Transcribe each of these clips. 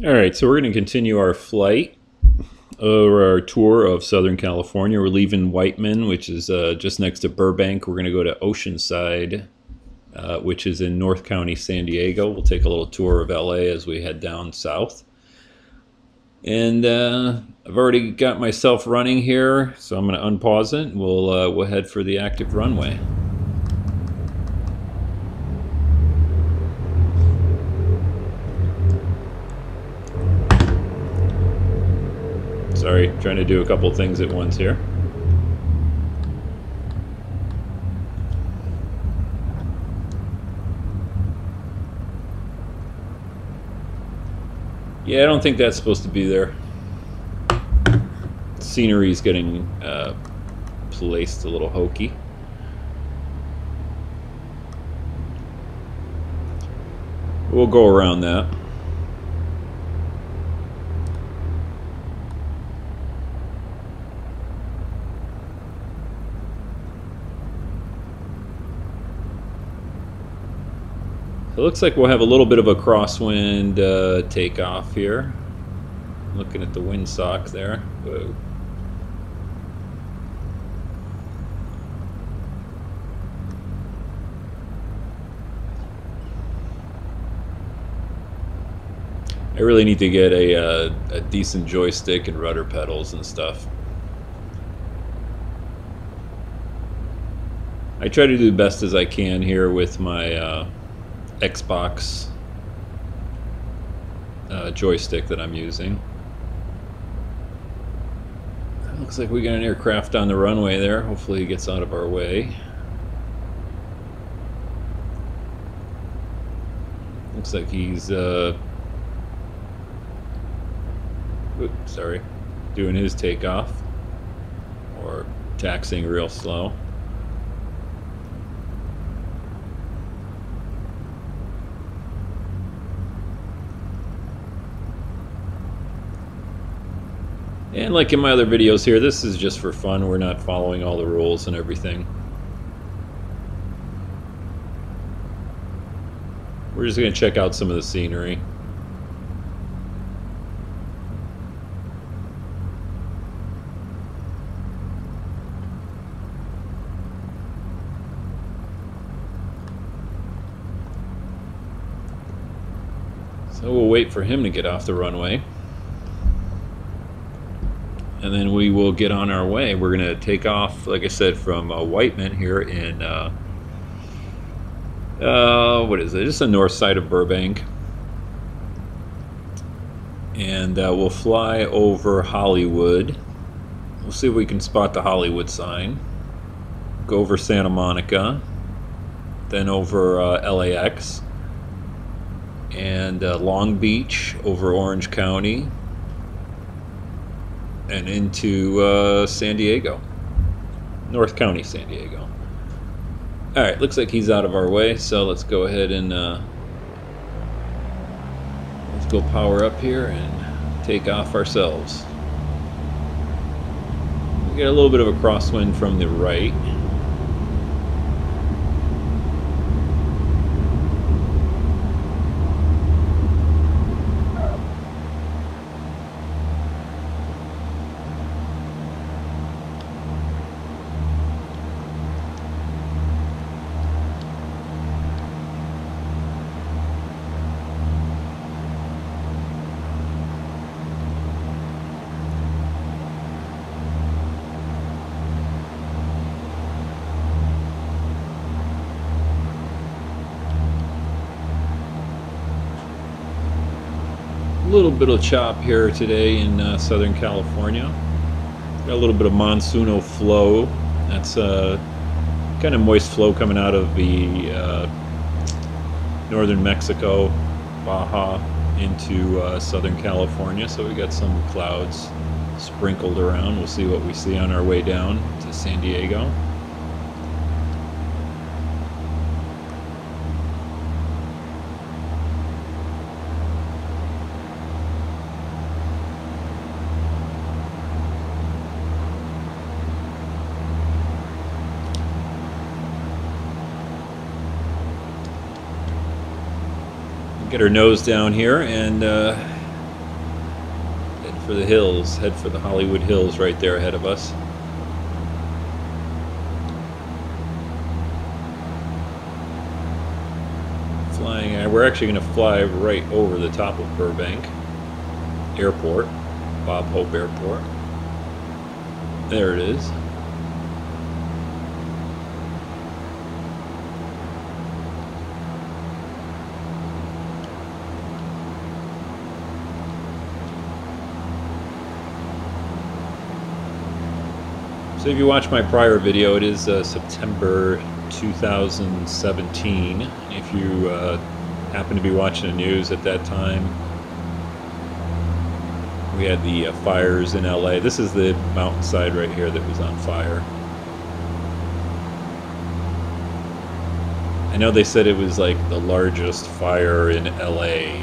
Alright, so we're going to continue our flight or our tour of Southern California. We're leaving Whiteman, which is just next to Burbank. We're going to go to Oceanside, which is in North County, San Diego. We'll take a little tour of LA as we head down south. And I've already got myself running here, so I'm going to unpause it. And we'll head for the active runway. Sorry, trying to do a couple things at once here. Yeah, I don't think that's supposed to be there. Scenery's getting placed a little hokey. We'll go around that. It looks like we'll have a little bit of a crosswind takeoff here. Looking at the windsock there. Whoa. I really need to get a decent joystick and rudder pedals and stuff. I try to do the best as I can here with my Xbox joystick that I'm using. Looks like we got an aircraft on the runway there. Hopefully he gets out of our way. Looks like he's doing his takeoff or taxiing real slow. And like in my other videos here, this is just for fun. We're not following all the rules and everything. We're just going to check out some of the scenery. So we'll wait for him to get off the runway. And then we will get on our way. We're going to take off, like I said, from Whiteman here in, what is it? Just the north side of Burbank. And we'll fly over Hollywood. We'll see if we can spot the Hollywood sign. Go over Santa Monica. Then over LAX. And Long Beach over Orange County. And into San Diego, North County, San Diego. All right, looks like he's out of our way, so let's go ahead and let's go power up here and take off ourselves. We get a little bit of a crosswind from the right. A little bit of chop here today in Southern California. Got a little bit of monsoonal flow. That's kind of moist flow coming out of the northern Mexico, Baja, into Southern California. So we got some clouds sprinkled around. We'll see what we see on our way down to San Diego. Get her nose down here and for the hills. Head for the Hollywood Hills right there ahead of us. Flying, we're actually going to fly right over the top of Burbank Airport, Bob Hope Airport. There it is. So if you watch my prior video, it is September 2017. If you happen to be watching the news at that time, we had the fires in LA. This is the mountainside right here that was on fire. I know they said it was like the largest fire in LA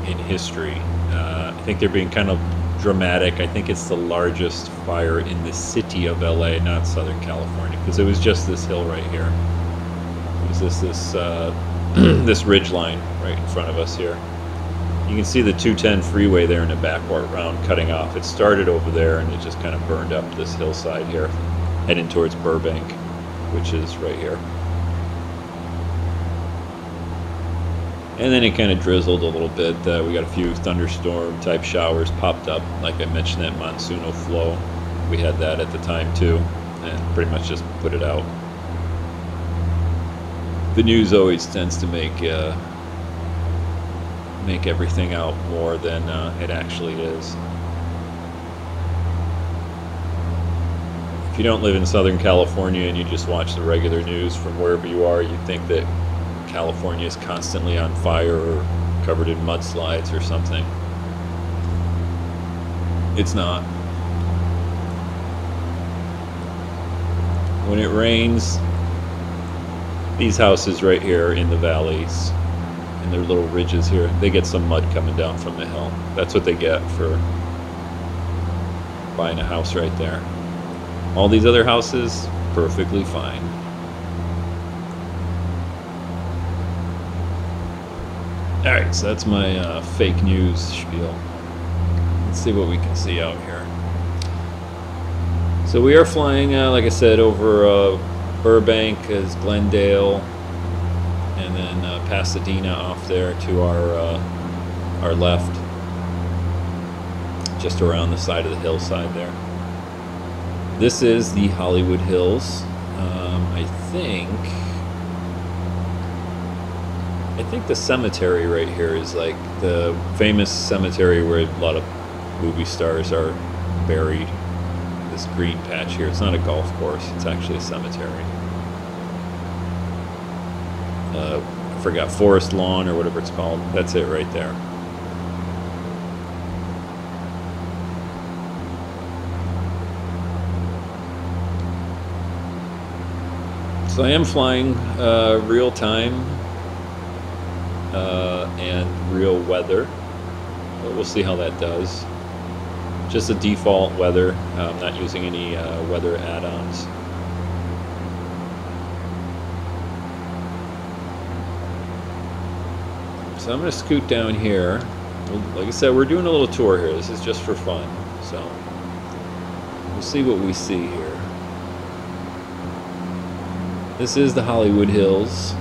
in history. I think they're being kind of dramatic. I think it's the largest fire in the city of LA, not Southern California, because it was just this hill right here. It was this this ridge line right in front of us here. You can see the 210 freeway there in the background cutting off. It started over there and it just kind of burned up this hillside here, heading towards Burbank, which is right here. And then it kind of drizzled a little bit. We got a few thunderstorm type showers popped up. Like I mentioned, that monsoonal flow. We had that at the time too, and pretty much just put it out. The news always tends to make everything out more than it actually is. If you don't live in Southern California and you just watch the regular news from wherever you are, you'd think that California is constantly on fire or covered in mudslides or something. It's not. When it rains, these houses right here in the valleys and their little ridges here, they get some mud coming down from the hill. That's what they get for buying a house right there. All these other houses, perfectly fine. Alright, so that's my fake news spiel. Let's see what we can see out here. So we are flying, like I said, over Burbank as Glendale, and then Pasadena off there to our left, just around the side of the hillside there. This is the Hollywood Hills. I think the cemetery right here is like the famous cemetery where a lot of movie stars are buried. This green patch here. It's not a golf course. It's actually a cemetery. I forgot, Forest Lawn or whatever it's called. That's it right there. So I am flying real time and real weather. But we'll see how that does. Just the default weather. I'm not using any weather add-ons. So I'm going to scoot down here. Like I said, we're doing a little tour here. This is just for fun. So we'll see what we see here. This is the Hollywood Hills.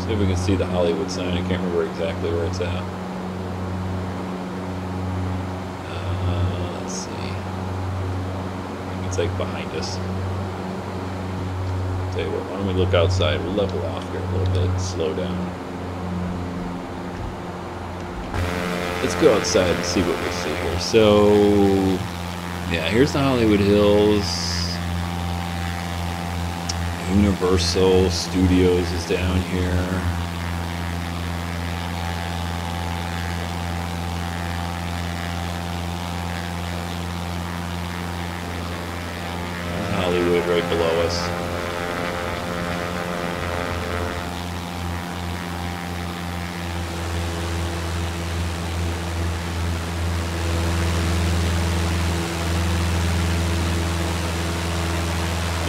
See if we can see the Hollywood sign. I can't remember exactly where it's at. Let's see. It's like behind us. Tell you what, why don't we look outside? We'll level off here a little bit, slow down. Let's go outside and see what we see here. So, yeah, here's the Hollywood Hills. Universal Studios is down here. Hollywood right below us.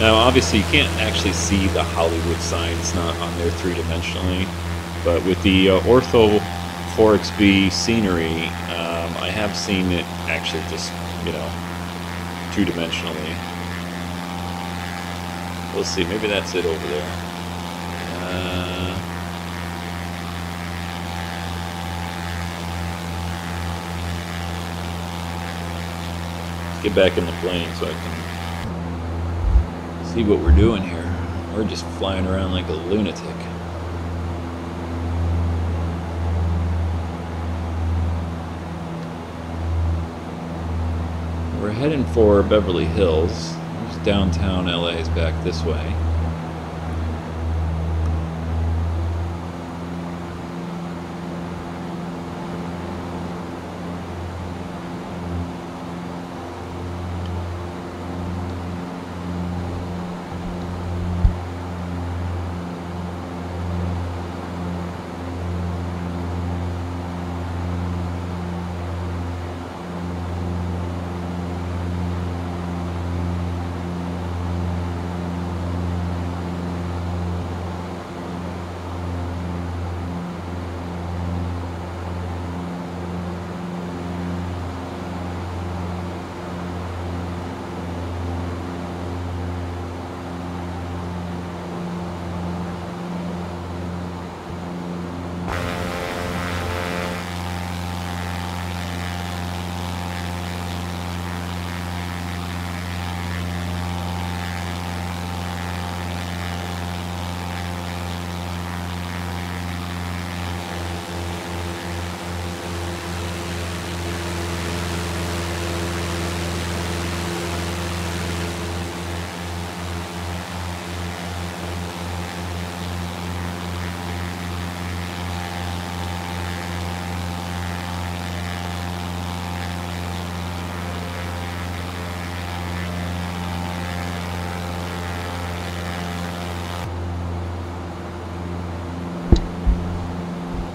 Now, obviously, you can't actually see the Hollywood sign. It's not on there three-dimensionally. But with the Ortho4XP scenery, I have seen it actually just, you know, two-dimensionally. We'll see. Maybe that's it over there. Let's get back in the plane so I can see what we're doing here. We're just flying around like a lunatic. We're heading for Beverly Hills. There's downtown LA is back this way.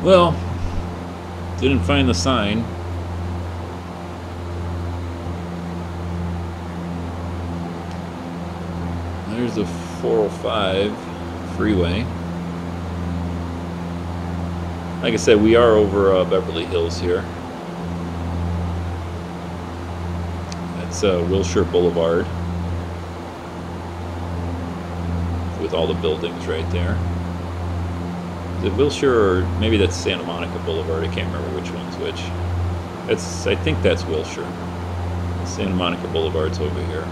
Well, didn't find the sign. There's the 405 freeway. Like I said, we are over Beverly Hills here. That's Wilshire Boulevard with all the buildings right there. Is it Wilshire, or maybe that's Santa Monica Boulevard? I can't remember which one's which. I think that's Wilshire. Santa Monica Boulevard's over here.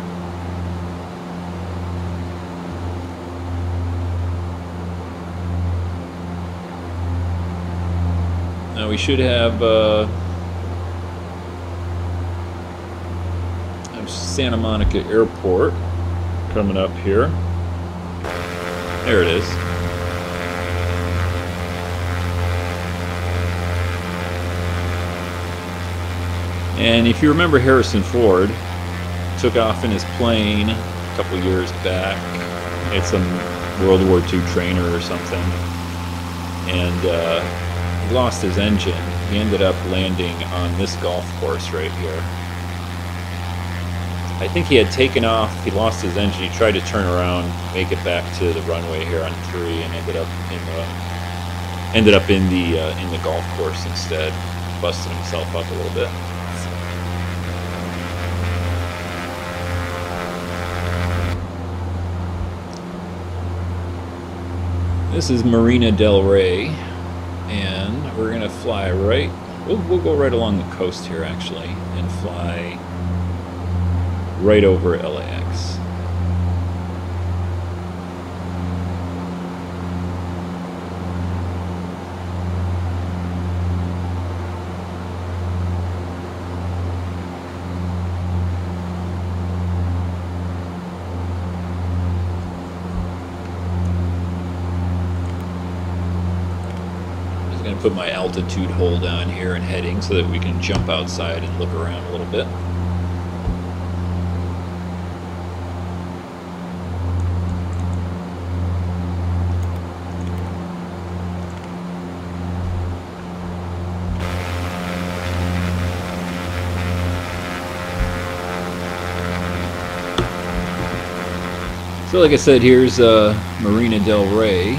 Now we should have Santa Monica Airport coming up here. There it is. And if you remember, Harrison Ford took off in his plane a couple years back. It's a World War II trainer or something. And he lost his engine. He ended up landing on this golf course right here. I think he had taken off, he lost his engine, he tried to turn around, make it back to the runway here on 3, and ended up in the golf course instead. Busted himself up a little bit. This is Marina del Rey, and we're gonna fly right. We'll go right along the coast here actually, and fly right over LAX. Put my altitude hold on here and heading so that we can jump outside and look around a little bit. So like I said, here's Marina del Rey.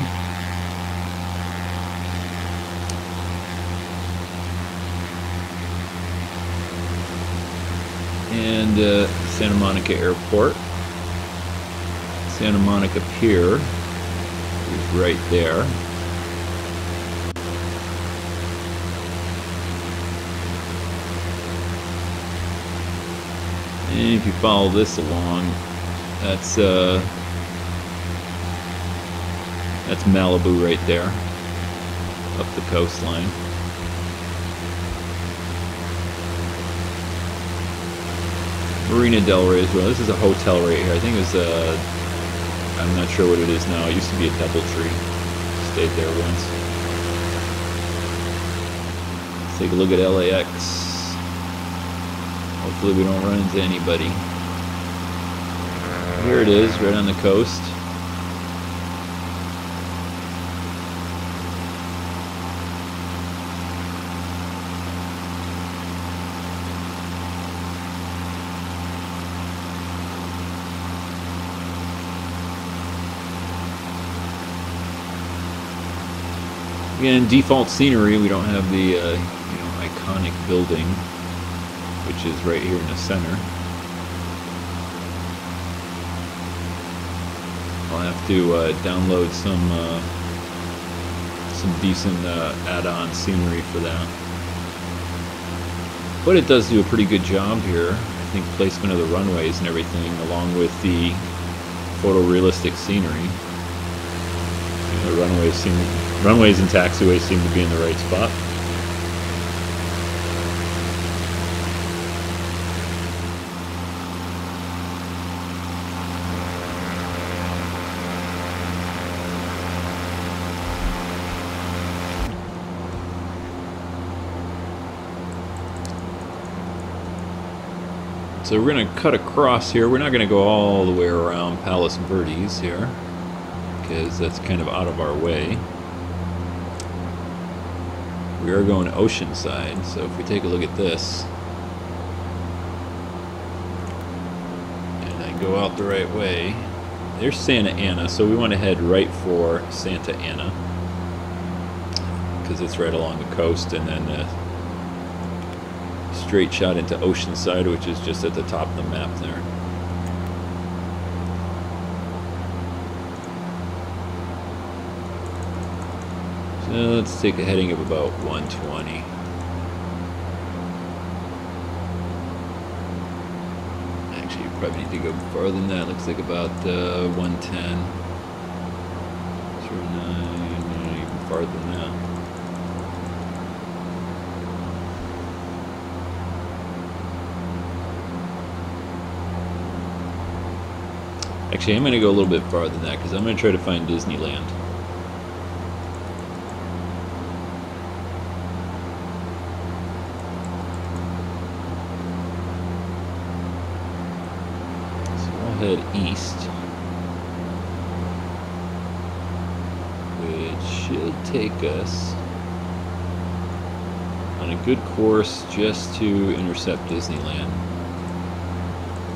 and Santa Monica Airport. Santa Monica Pier is right there. And if you follow this along, that's Malibu right there, up the coastline. Marina del Rey as well. This is a hotel right here. I think it was I'm not sure what it is now. It used to be a DoubleTree. Stayed there once. Let's take a look at LAX. Hopefully we don't run into anybody. Here it is, right on the coast. Again, default scenery, we don't have the you know, iconic building, which is right here in the center. I'll have to download some decent add-on scenery for that. But it does do a pretty good job here. I think placement of the runways and everything, along with the photorealistic scenery. The runways and taxiways seem to be in the right spot. So we're going to cut across here. We're not going to go all the way around Palos Verdes here, because that's kind of out of our way. We are going to Oceanside, so if we take a look at this, and I go out the right way, there's Santa Ana, so we want to head right for Santa Ana, because it's right along the coast, and then straight shot into Oceanside, which is just at the top of the map there. So let's take a heading of about 120. Actually, you probably need to go farther than that. Looks like about 110. Even farther than that. Actually, I'm going to go a little bit farther than that because I'm going to try to find Disneyland. Head east, which should take us on a good course just to intercept Disneyland.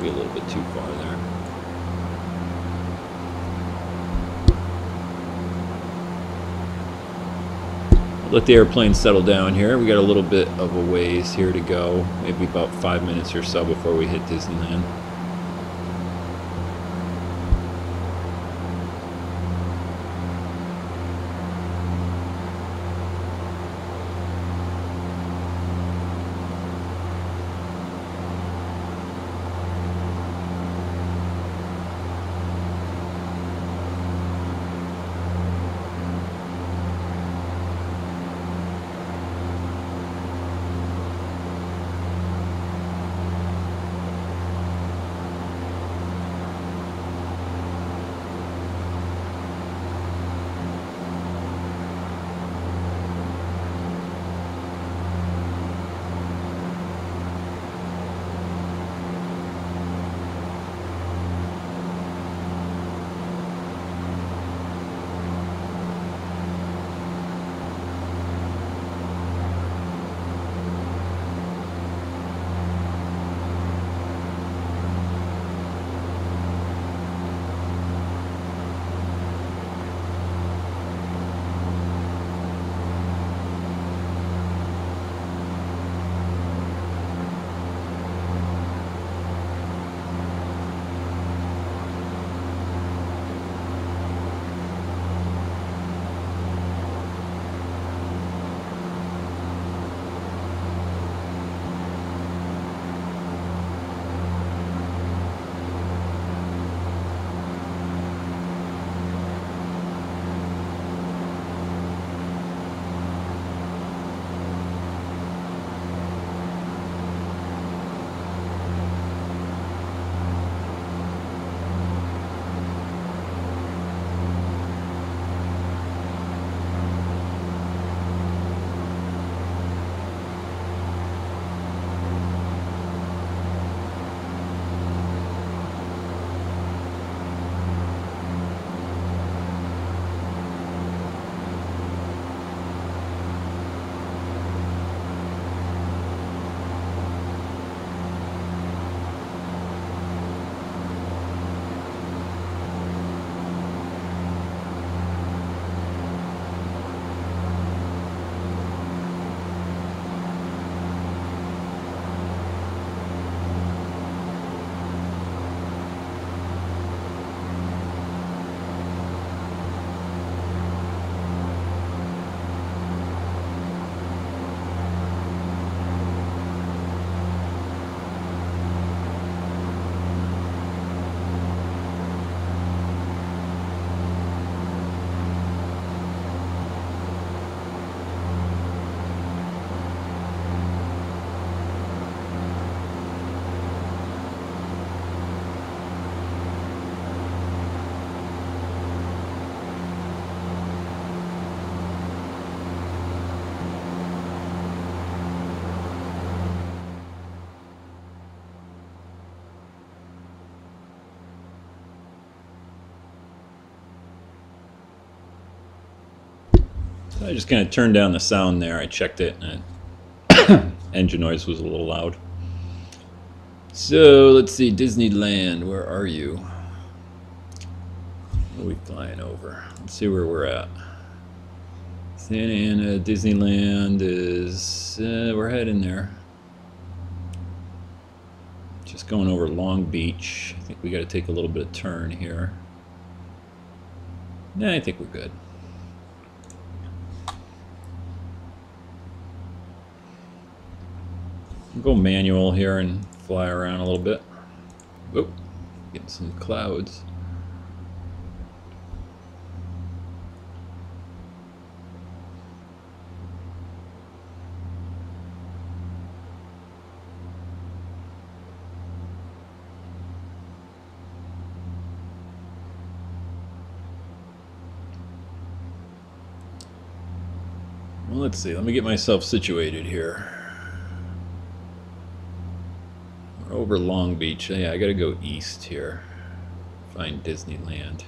Be a little bit too far there. Let the airplane settle down here. We got a little bit of a ways here to go, maybe about 5 minutes or so before we hit Disneyland. So I just kind of turned down the sound there. I checked it, and engine noise was a little loud. So let's see, Disneyland, where are you? What are we flying over? Let's see where we're at. Santa Ana, Disneyland is, we're heading there. Just going over Long Beach. I think we got to take a little bit of turn here. Nah, I think we're good. We'll go manual here and fly around a little bit. Whoop, getting some clouds. Well, let's see. Let me get myself situated here. We're over Long Beach. Yeah, I gotta go east here. Find Disneyland.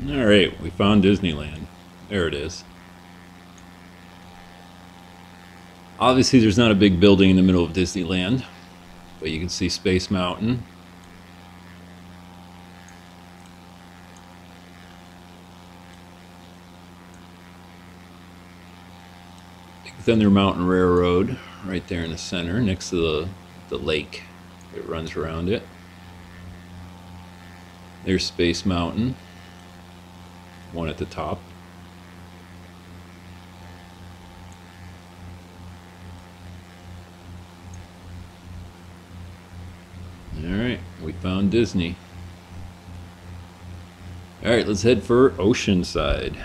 Alright, we found Disneyland. There it is. Obviously there's not a big building in the middle of Disneyland, but you can see Space Mountain. Thunder Mountain Railroad right there in the center next to the lake that runs around it. There's Space Mountain, one at the top. Alright, we found Disney. Alright, let's head for Oceanside.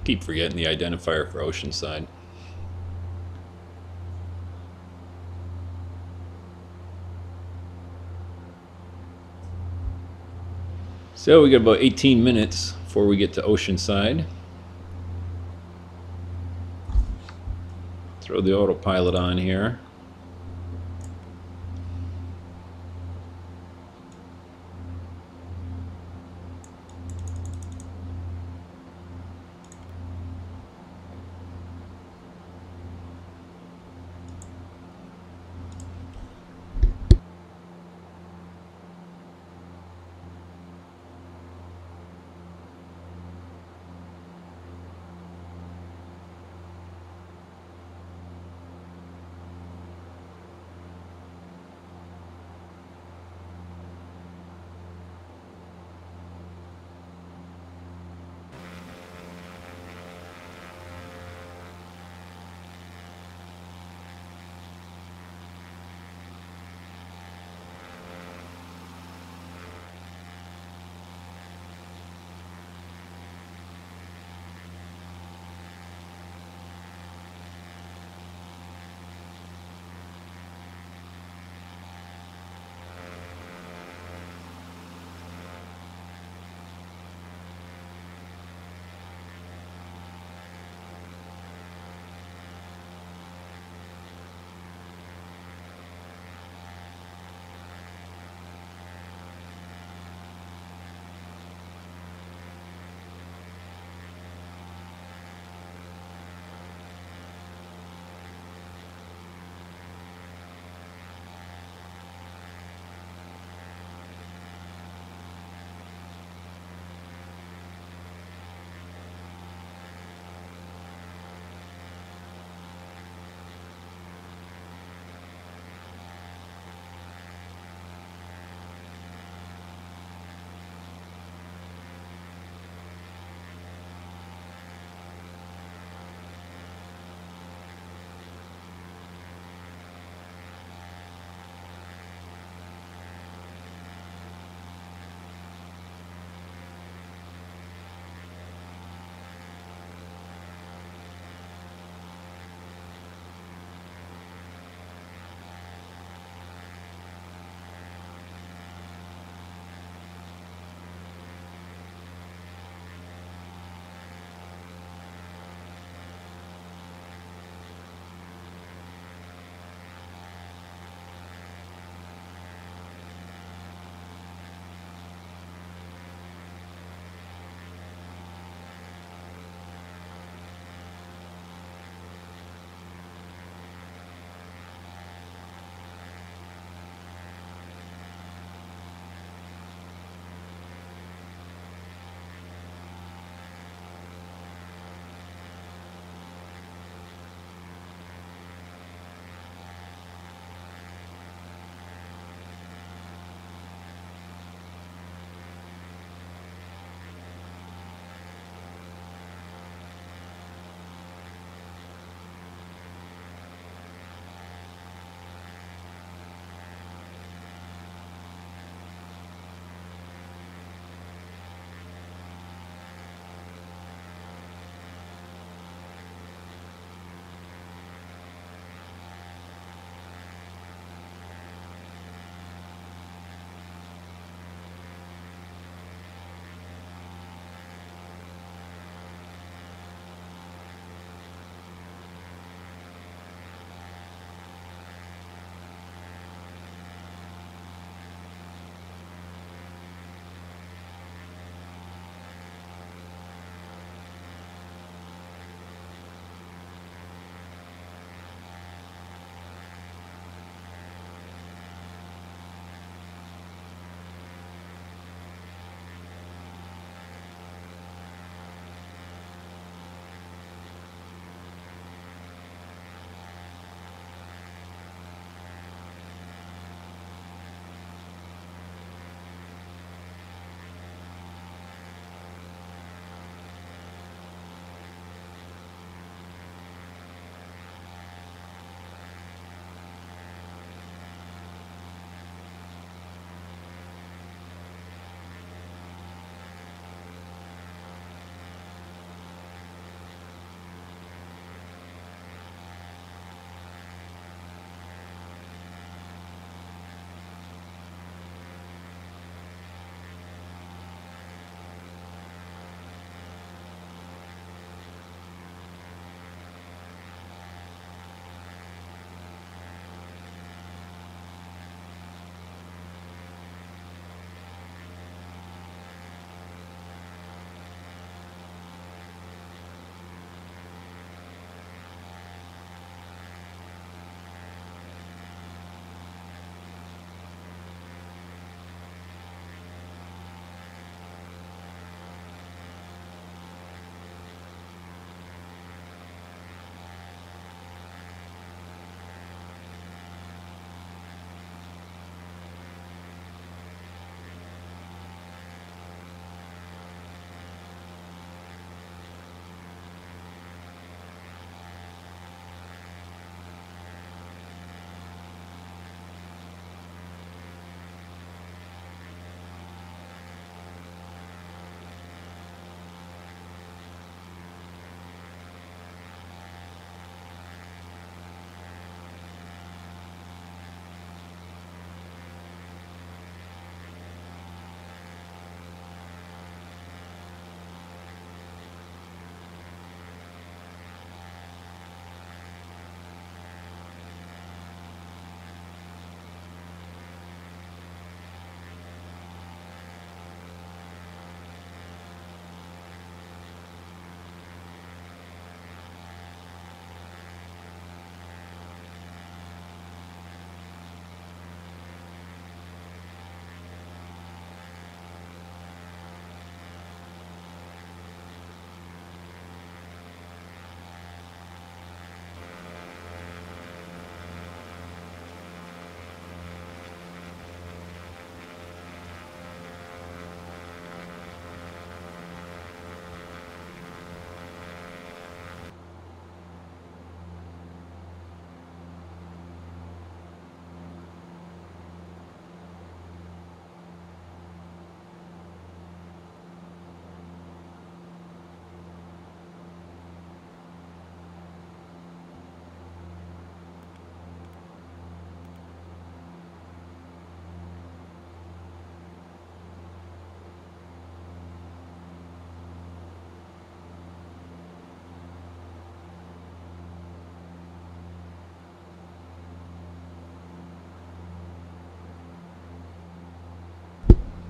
Keep forgetting the identifier for Oceanside. So we got about 18 minutes before we get to Oceanside. Throw the autopilot on here.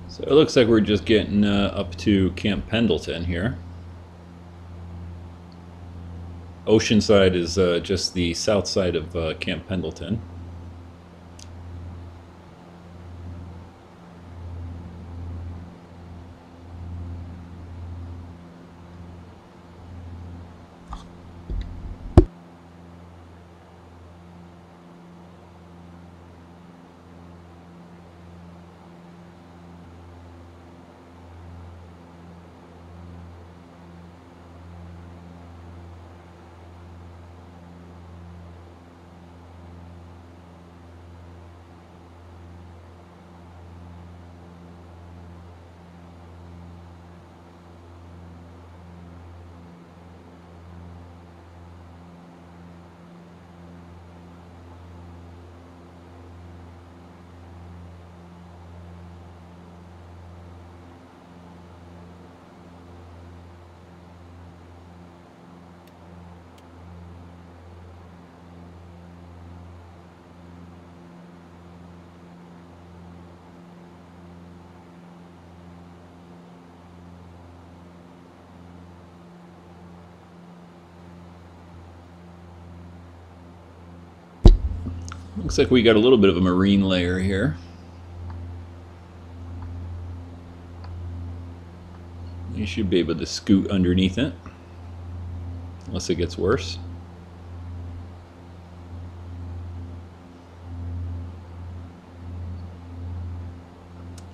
So it looks like we're just getting up to Camp Pendleton here. Oceanside is just the south side of Camp Pendleton. Looks like we got a little bit of a marine layer here. You should be able to scoot underneath it, unless it gets worse.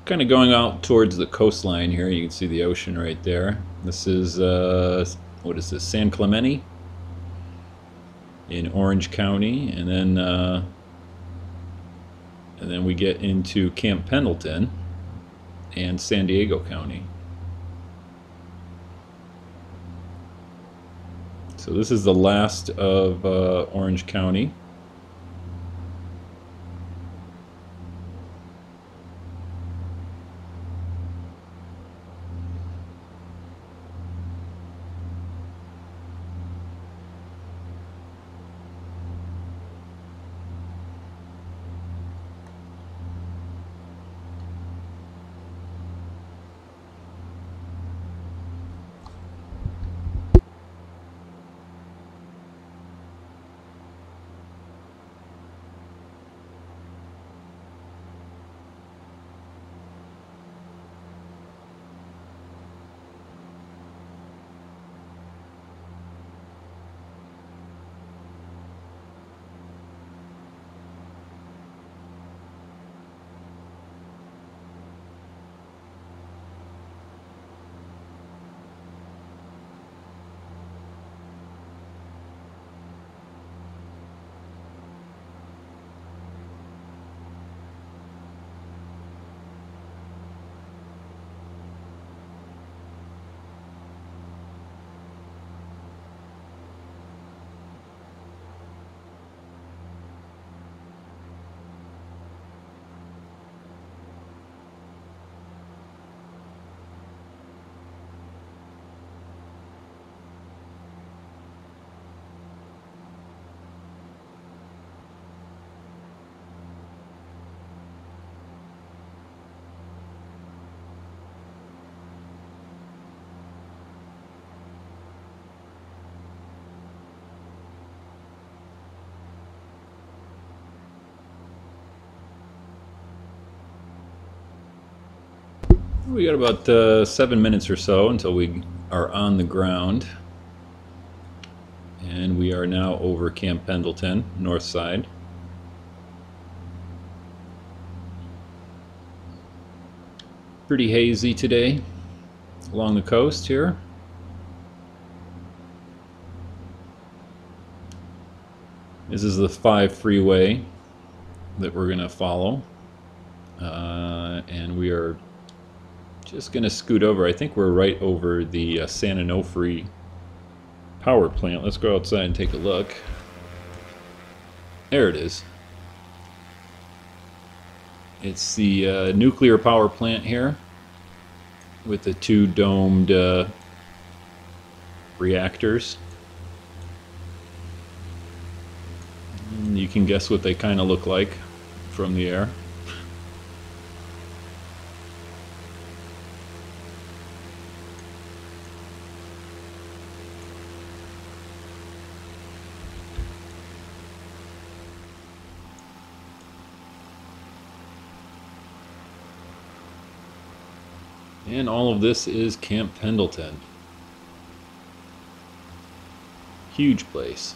Kind of going out towards the coastline here. You can see the ocean right there. This is, what is this, San Clemente in Orange County, and then we get into Camp Pendleton and San Diego County. So this is the last of Orange County. We got about 7 minutes or so until we are on the ground, and we are now over Camp Pendleton, north side. Pretty hazy today along the coast here. This is the 5 freeway that we're going to follow, and we are just going to scoot over. I think we're right over the San Onofre power plant. Let's go outside and take a look. There it is. It's the nuclear power plant here with the 2 domed reactors. And you can guess what they kind of look like from the air. And all of this is Camp Pendleton. Huge place.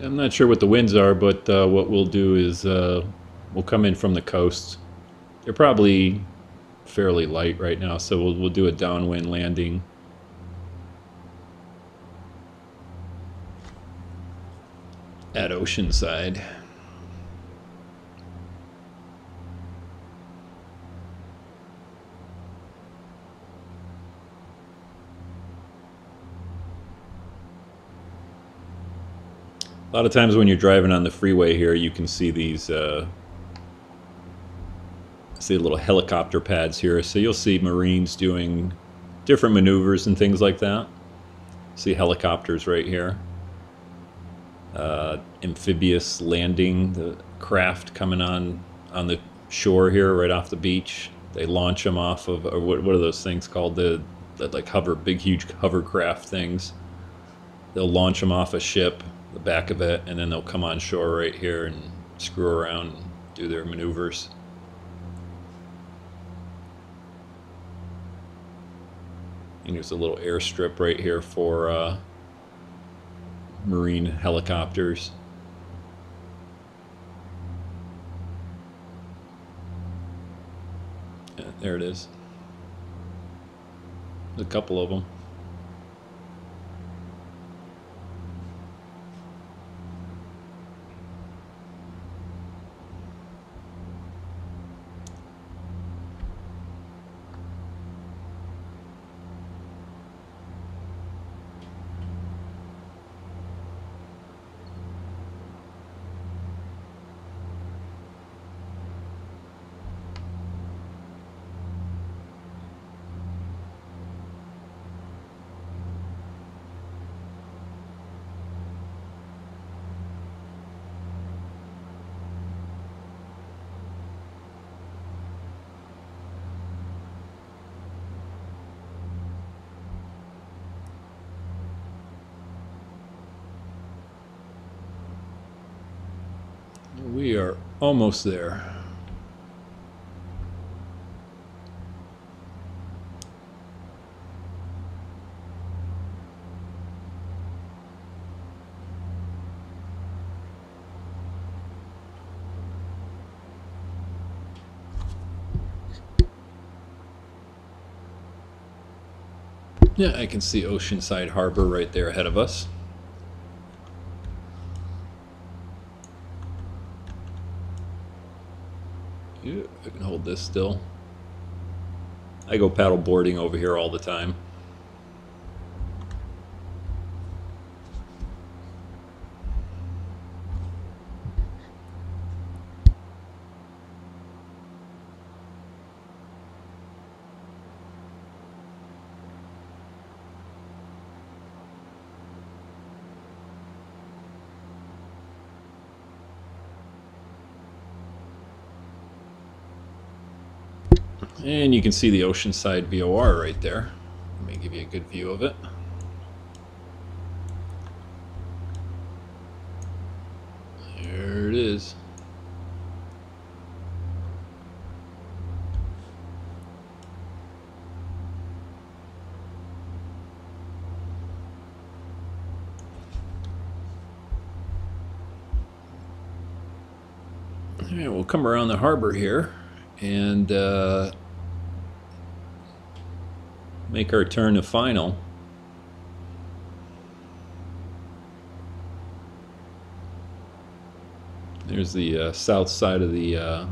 I'm not sure what the winds are, but what we'll do is we'll come in from the coast. They're probably fairly light right now, so we'll do a downwind landing. At Oceanside. A lot of times when you're driving on the freeway here, you can see these see little helicopter pads here. So you'll see Marines doing different maneuvers and things like that. See helicopters right here. Amphibious landing, the craft coming on the shore here, right off the beach. They launch them off of, or what are those things called? The like big huge hovercraft things. They'll launch them off a ship, the back of it, and then they'll come on shore right here and screw around and do their maneuvers. And there's a little airstrip right here for Marine helicopters. Yeah, there it is. There's a couple of them. We are almost there. Yeah, I can see Oceanside Harbor right there ahead of us. Yeah, I can hold this still. I go paddle boarding over here all the time. And you can see the Oceanside VOR right there. Let me give you a good view of it. There it is. All right, we'll come around the harbor here and make our turn to final. There's the south side of the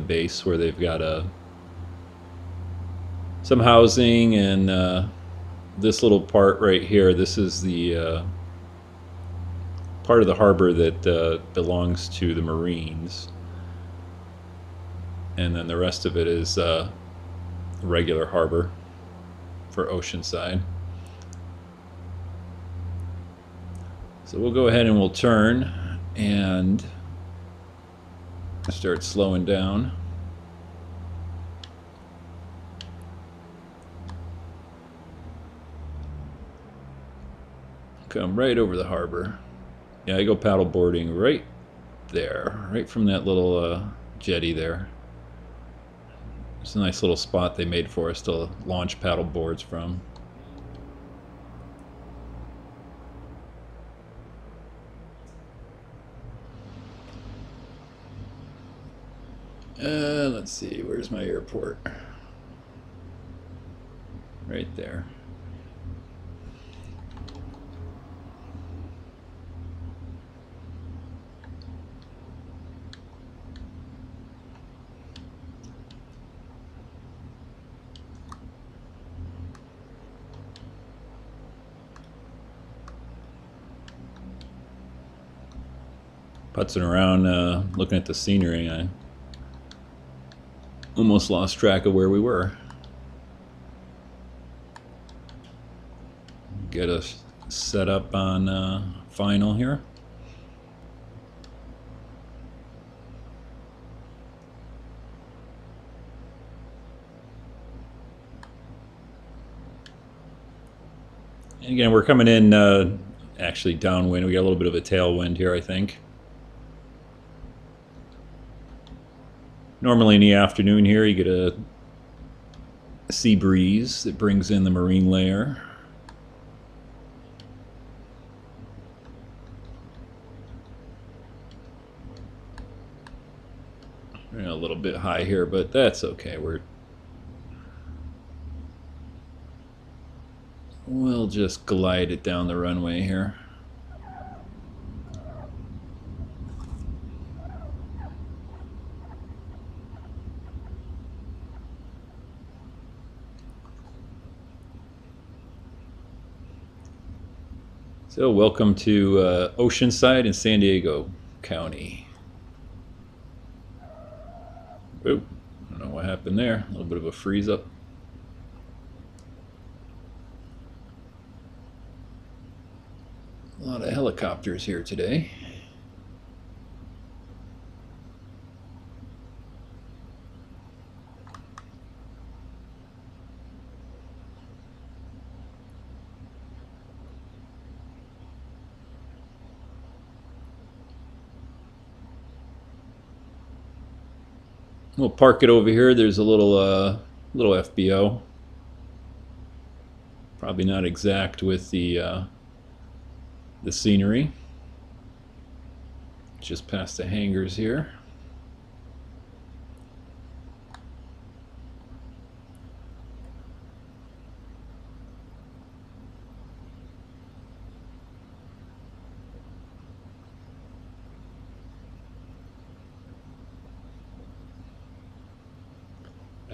base where they've got some housing, and this little part right here, this is the part of the harbor that belongs to the Marines, and then the rest of it is regular harbor for Oceanside. So we'll go ahead and we'll turn and start slowing down. Come right over the harbor. Yeah, I go paddle boarding right there, right from that little jetty there. It's a nice little spot they made for us to launch paddle boards from. Let's see, where's my airport? Right there. Putzing around, looking at the scenery, I almost lost track of where we were. Get us set up on final here. And again, we're coming in actually downwind. We got a little bit of a tailwind here, I think. Normally in the afternoon here, you get a sea breeze that brings in the marine layer. We're a little bit high here, but that's okay. We'll just glide it down the runway here. So welcome to Oceanside in San Diego County. Oop, I don't know what happened there. A little bit of a freeze up. A lot of helicopters here today. We'll park it over here. There's a little FBO. Probably not exact with the scenery. Just past the hangars here.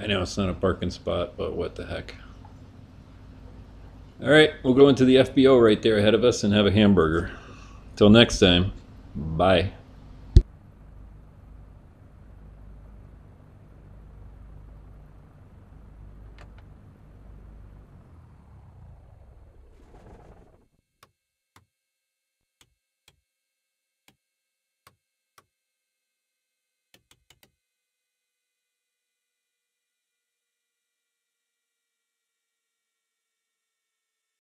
I know it's not a parking spot, but what the heck. Alright, we'll go into the FBO right there ahead of us and have a hamburger. Till next time, bye.